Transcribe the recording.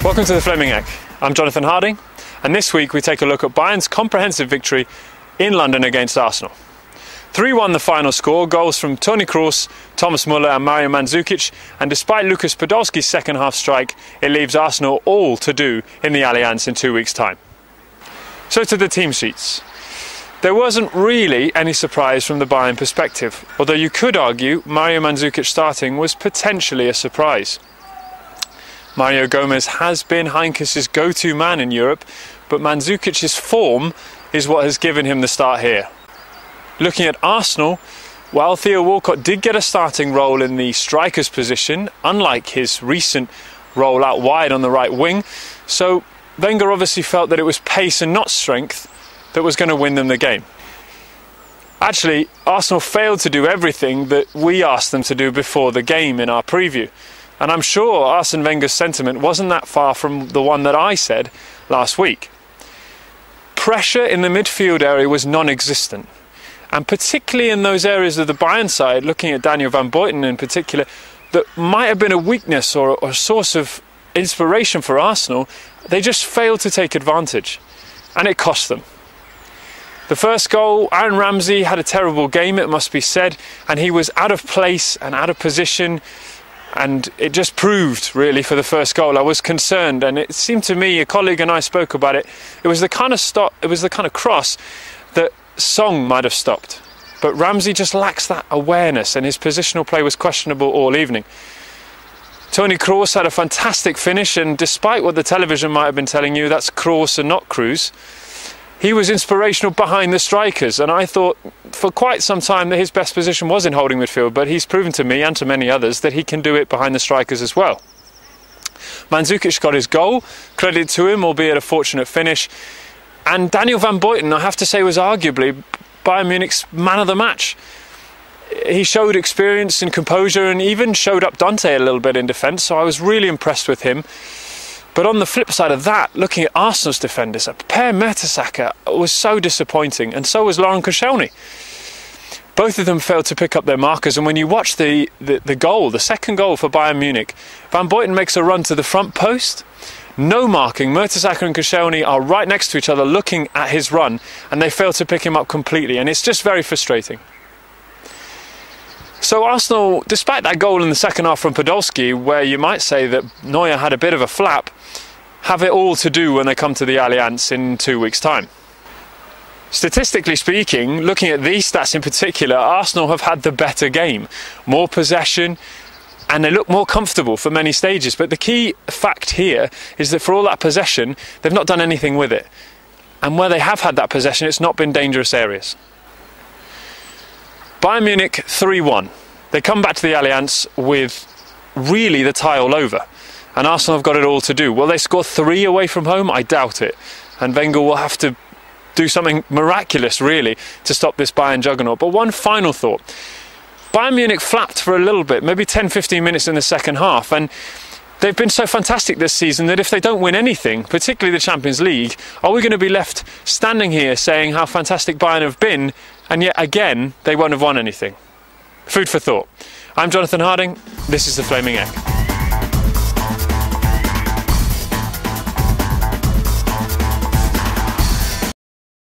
Welcome to the Flaming Egg. I'm Jonathan Harding, and this week we take a look at Bayern's comprehensive victory in London against Arsenal. 3-1 the final score, goals from Toni Kroos, Thomas Müller and Mario Mandzukic, and despite Lucas Podolski's second half strike, it leaves Arsenal all to do in the Allianz in 2 weeks' time. So to the team sheets. There wasn't really any surprise from the Bayern perspective, although you could argue Mario Mandzukic starting was potentially a surprise. Mario Gomez has been Heinkes' go-to man in Europe, but Mandzukic's form is what has given him the start here. Looking at Arsenal, while Theo Walcott did get a starting role in the striker's position, unlike his recent role out wide on the right wing, so Wenger obviously felt that it was pace and not strength that was going to win them the game. Actually, Arsenal failed to do everything that we asked them to do before the game in our preview. And I'm sure Arsene Wenger's sentiment wasn't that far from the one that I said last week. Pressure in the midfield area was non-existent. And particularly in those areas of the Bayern side, looking at Daniel van Buiten in particular, that might have been a weakness or a source of inspiration for Arsenal, they just failed to take advantage. And it cost them. The first goal, Aaron Ramsey had a terrible game, it must be said, and he was out of place and out of position, and it just proved, really, for the first goal. I was concerned, and it seemed to me, a colleague and I spoke about it, it was the kind of cross that Song might have stopped. But Ramsey just lacks that awareness, and his positional play was questionable all evening. Toni Kroos had a fantastic finish, and despite what the television might have been telling you, that's Kroos and not Kroos. He was inspirational behind the strikers, and I thought for quite some time that his best position was in holding midfield, but he's proven to me and to many others that he can do it behind the strikers as well. Mandzukic got his goal, credit to him, albeit a fortunate finish, and Daniel van Buiten, I have to say, was arguably Bayern Munich's man of the match. He showed experience and composure and even showed up Dante a little bit in defence, so I was really impressed with him. But on the flip side of that, looking at Arsenal's defenders, Per Mertesacker was so disappointing, and so was Laurent Koscielny. Both of them failed to pick up their markers, and when you watch the goal, the second goal for Bayern Munich, Van Buiten makes a run to the front post. No marking. Mertesacker and Koscielny are right next to each other looking at his run, and they fail to pick him up completely, and it's just very frustrating. So Arsenal, despite that goal in the second half from Podolski, where you might say that Neuer had a bit of a flap, have it all to do when they come to the Allianz in 2 weeks' time. Statistically speaking, looking at these stats in particular, Arsenal have had the better game. More possession, and they look more comfortable for many stages. But the key fact here is that for all that possession, they've not done anything with it. And where they have had that possession, it's not been dangerous areas. Bayern Munich 3-1. They come back to the Allianz with really the tie all over. And Arsenal have got it all to do. Will they score 3 away from home? I doubt it. And Wenger will have to do something miraculous, really, to stop this Bayern juggernaut. But one final thought. Bayern Munich flapped for a little bit, maybe 10-15 minutes in the second half. And they've been so fantastic this season that if they don't win anything, particularly the Champions League, are we going to be left standing here saying how fantastic Bayern have been, and yet again they won't have won anything? Food for thought. I'm Jonathan Harding, this is the Flaming Egg.